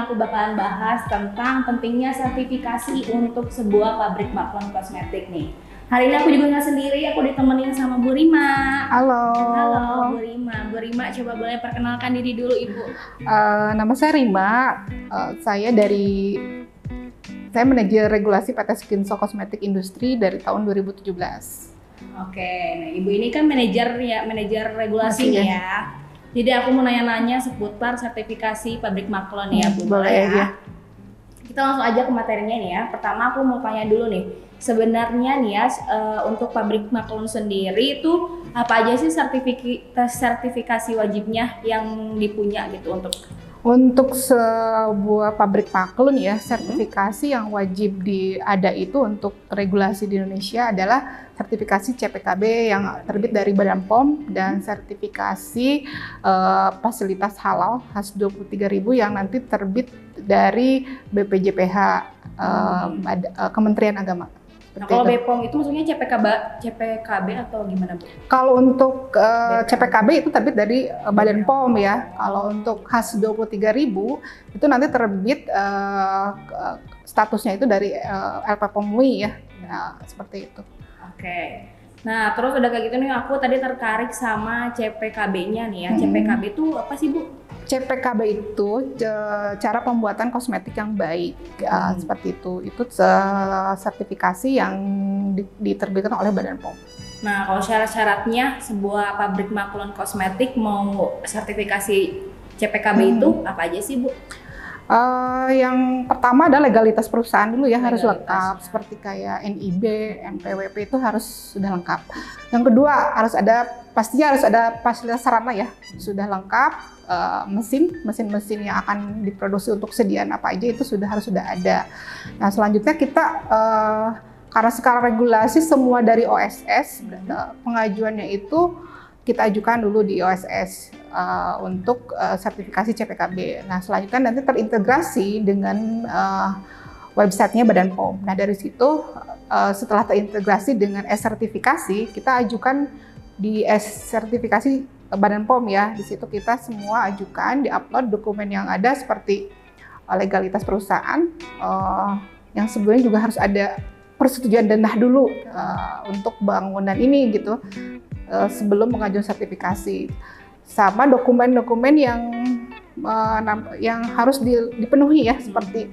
aku bakalan bahas tentang pentingnya sertifikasi untuk sebuah pabrik maklon kosmetik nih. Hari ini aku juga nggak sendiri, aku ditemenin sama Bu Rima. Halo. Halo Bu Rima. Bu Rima, coba boleh perkenalkan diri dulu Ibu. Nama saya Rima. Saya manajer regulasi PT Skinsol Kosmetik Industri dari tahun 2017. Oke, nah Ibu ini kan manajer regulasi nih ya. Jadi aku mau nanya-nanya seputar sertifikasi pabrik maklon ya Bu. Boleh ya. Kita langsung aja ke materinya nih ya. Pertama aku mau tanya dulu nih, sebenarnya nih ya untuk pabrik maklon sendiri itu apa aja sih sertifikasi wajibnya yang dipunya gitu Untuk sebuah pabrik maklon ya, sertifikasi yang wajib ada itu untuk regulasi di Indonesia adalah sertifikasi CPKB yang terbit dari Badan POM dan sertifikasi fasilitas halal khas 23.000 yang nanti terbit dari BPJPH Kementerian Agama. Nah, kalau BPOM itu maksudnya CPKB atau gimana Bu? Kalau untuk CPKB itu terbit dari Badan POM ya. Kalau untuk khas 23.000 itu nanti terbit statusnya itu dari LPPOM MUI ya. Nah, seperti itu. Oke. Nah, terus udah kayak gitu nih aku tadi tertarik sama CPKB-nya nih ya. CPKB itu apa sih Bu? CPKB itu cara pembuatan kosmetik yang baik, seperti itu. Itu sertifikasi yang diterbitkan oleh Badan POM. Nah, kalau syarat-syaratnya sebuah pabrik maklon kosmetik mau sertifikasi CPKB itu apa aja sih Bu? Yang pertama adalah legalitas perusahaan dulu ya, harus lengkap seperti kayak NIB, NPWP itu harus sudah lengkap. Yang kedua pastinya harus ada fasilitas sarana ya, sudah lengkap. Mesin-mesin yang akan diproduksi untuk sediaan apa aja itu harus sudah ada. Nah selanjutnya kita karena sekarang regulasi semua dari OSS, pengajuannya itu kita ajukan dulu di OSS untuk sertifikasi CPKB. Nah selanjutnya nanti terintegrasi dengan websitenya Badan POM. Nah dari situ setelah terintegrasi dengan sertifikasi, kita ajukan di sertifikasi Badan POM ya. Di situ kita semua ajukan, diupload dokumen yang ada seperti legalitas perusahaan, yang sebelumnya juga harus ada persetujuan denah dulu untuk bangunan ini gitu, sebelum mengajukan sertifikasi. Sama dokumen-dokumen yang harus dipenuhi ya, seperti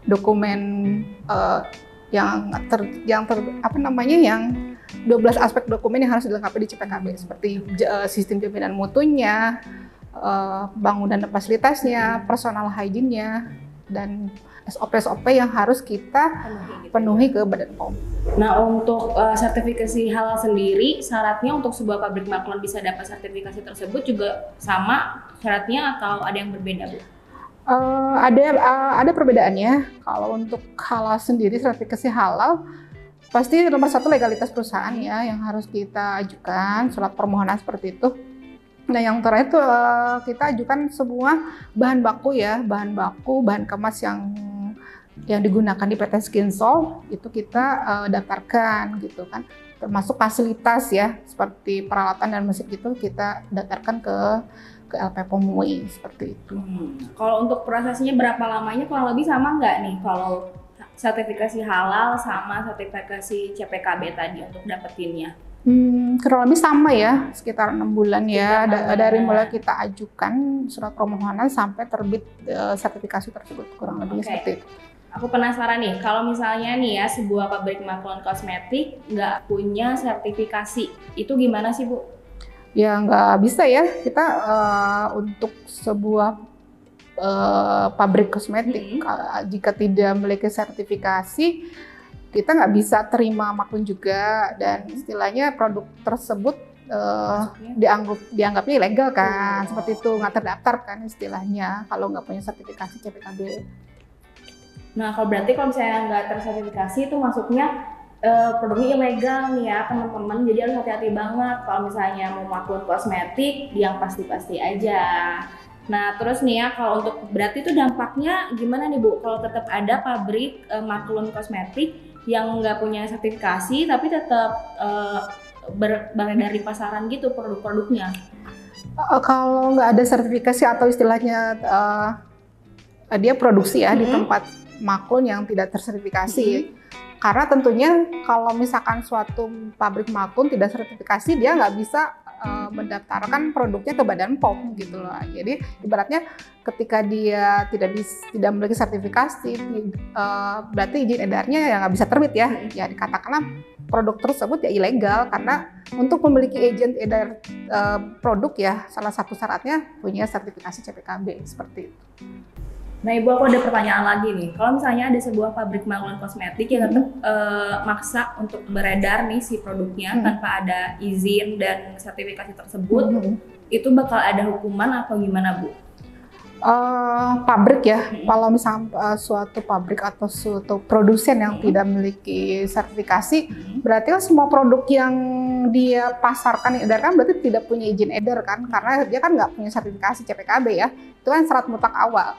dokumen yang 12 aspek dokumen yang harus dilengkapi di CPKB seperti sistem jaminan mutunya, bangunan dan fasilitasnya, personal hygiene-nya, dan SOP-SOP yang harus kita penuhi ke Badan POM. Nah untuk sertifikasi halal sendiri, syaratnya untuk sebuah pabrik maklon bisa dapat sertifikasi tersebut juga sama syaratnya atau ada yang berbeda Bu? Ada perbedaannya. Kalau untuk halal sendiri, sertifikasi halal pasti nomor satu legalitas perusahaan ya yang harus kita ajukan, surat permohonan seperti itu. Nah yang terakhir itu kita ajukan semua bahan baku ya, bahan kemas yang digunakan di PT Skinsol itu kita daftarkan gitu kan, termasuk fasilitas ya seperti peralatan dan mesin itu kita daftarkan ke LPPOM MUI seperti itu. Kalau untuk prosesnya berapa lamanya, kurang lebih sama nggak nih kalau sertifikasi halal sama sertifikasi CPKB tadi untuk dapetinnya? Kurang lebih sama ya, sekitar 6 bulan ya dari mulai kita ajukan surat permohonan sampai terbit sertifikasi tersebut, kurang lebih seperti itu. Aku penasaran nih, kalau misalnya nih ya sebuah pabrik maklon kosmetik nggak punya sertifikasi, itu gimana sih Bu? Ya nggak bisa ya, kita untuk sebuah pabrik kosmetik jika tidak memiliki sertifikasi kita nggak bisa terima maklon juga, dan istilahnya produk tersebut dianggapnya ilegal kan, seperti itu, nggak terdaftar kan istilahnya kalau nggak punya sertifikasi CPKB. Nah kalau misalnya nggak tersertifikasi itu masuknya produknya ilegal nih ya teman-teman, jadi harus hati-hati banget kalau misalnya mau maklon kosmetik yang pasti-pasti aja. Nah terus nih ya, kalau untuk berarti itu dampaknya gimana nih Bu kalau tetap ada pabrik maklon kosmetik yang nggak punya sertifikasi tapi tetap beredar di pasaran gitu produk-produknya? Kalau nggak ada sertifikasi atau istilahnya dia produksi ya di tempat maklun yang tidak tersertifikasi. Karena tentunya kalau misalkan suatu pabrik maklun tidak sertifikasi, dia nggak bisa mendaftarkan produknya ke Badan POM gitu loh. Jadi ibaratnya ketika dia tidak memiliki sertifikasi, berarti izin edarnya ya nggak bisa terbit ya. Ya dikatakanlah produk tersebut ya ilegal, karena untuk memiliki izin edar produk ya salah satu syaratnya punya sertifikasi CPKB seperti itu. Nah Ibu, aku ada pertanyaan lagi nih. Kalau misalnya ada sebuah pabrik maklun kosmetik yang tetap maksa untuk beredar nih si produknya tanpa ada izin dan sertifikasi tersebut, itu bakal ada hukuman atau gimana Bu? Pabrik ya, kalau misalnya suatu pabrik atau suatu produsen yang tidak memiliki sertifikasi, berarti kan semua produk yang dia pasarkan, edarkan berarti tidak punya izin edar kan, karena dia kan nggak punya sertifikasi CPKB ya, itu kan syarat mutlak awal.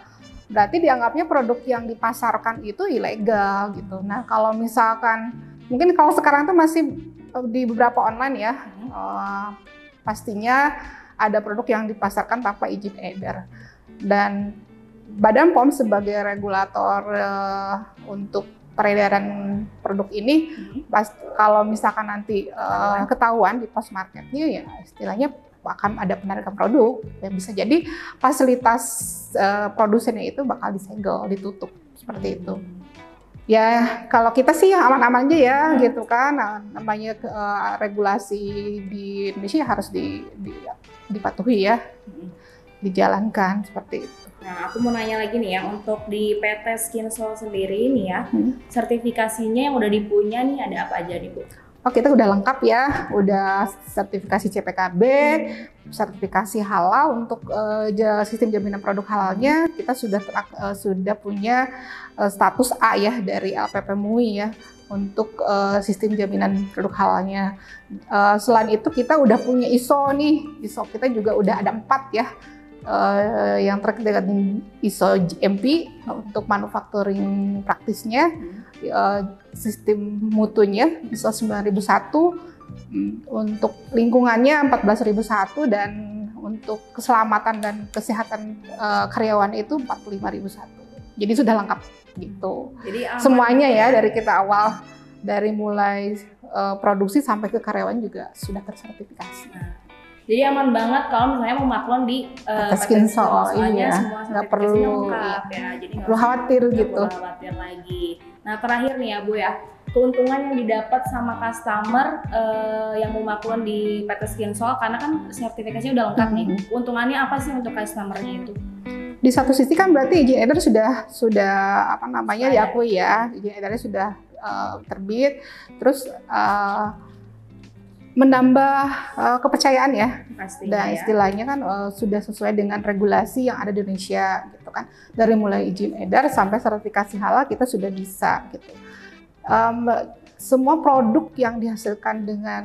Berarti dianggapnya produk yang dipasarkan itu ilegal gitu. Nah kalau misalkan, mungkin kalau sekarang itu masih di beberapa online ya, pastinya ada produk yang dipasarkan tanpa izin edar. Dan Badan POM sebagai regulator untuk peredaran produk ini, kalau misalkan nanti ketahuan di pos marketnya ya istilahnya akan ada penarikan produk, yang bisa jadi fasilitas produsennya itu bakal disegel, ditutup seperti itu. Ya kalau kita sih aman-aman aja ya gitu kan, namanya regulasi di Indonesia harus dipatuhi ya, dijalankan seperti itu. Nah aku mau nanya lagi nih ya, untuk di PT Skinsol sendiri nih ya, sertifikasinya yang udah dipunya nih ada apa aja nih Bu? Oh kita udah lengkap ya, udah sertifikasi CPKB, sertifikasi halal untuk sistem jaminan produk halalnya, kita sudah punya status A ya dari LPP MUI ya untuk sistem jaminan produk halalnya. Selain itu kita udah punya ISO nih, ISO kita juga udah ada 4 ya, yang terkait dengan ISO GMP untuk manufacturing praktisnya, sistem mutunya ISO 9001, untuk lingkungannya 14001, dan untuk keselamatan dan kesehatan karyawan itu 45001. Jadi sudah lengkap gitu. Jadi semuanya ya dari kita awal, dari mulai produksi sampai ke karyawan juga sudah tersertifikasi. Jadi aman banget kalau misalnya mau maklun di PT Skinsol, soalnya iya, semua nggak perlu lengkap ya, jadi nggak perlu khawatir gitu. Perlu khawatir lagi. Nah terakhir nih ya Bu ya, keuntungan yang didapat sama customer yang mau maklun di PT Skinsol, karena kan sertifikasinya udah lengkap nih. Keuntungannya apa sih untuk customernya itu? Di satu sisi kan berarti izin edar sudah apa namanya diakui ya, izin edarnya sudah terbit, terus menambah kepercayaan ya. Pastinya, dan istilahnya kan sudah sesuai dengan regulasi yang ada di Indonesia gitu kan, dari mulai izin edar sampai sertifikasi halal kita sudah bisa gitu. Semua produk yang dihasilkan dengan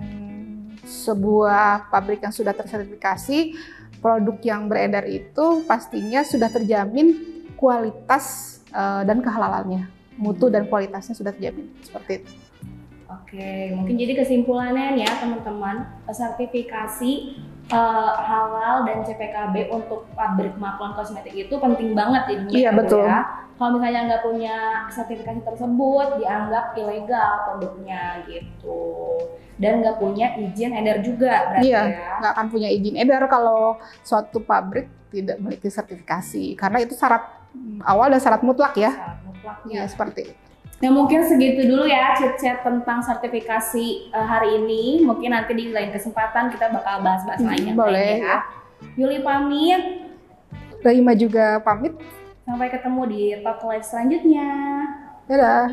sebuah pabrik yang sudah tersertifikasi, produk yang beredar itu pastinya sudah terjamin kualitas dan kehalalannya, mutu dan kualitasnya sudah terjamin seperti itu. Oke, mungkin jadi kesimpulannya ya teman-teman, sertifikasi halal dan CPKB untuk pabrik maklun kosmetik itu penting banget jadinya. Iya betul. Ya. Kalau misalnya nggak punya sertifikasi tersebut, dianggap ilegal produknya gitu. Dan nggak punya izin edar juga berarti ya? Nggak akan punya izin edar kalau suatu pabrik tidak memiliki sertifikasi. Karena itu syarat awal dan syarat mutlak ya. Syarat mutlaknya. Ya, seperti itu. Nah mungkin segitu dulu ya chat-chat tentang sertifikasi hari ini. Mungkin nanti di lain kesempatan kita bakal bahas-bahas lainnya. Boleh ya. Yuli pamit. Rahima juga pamit. Sampai ketemu di Talk Live selanjutnya. Dadah.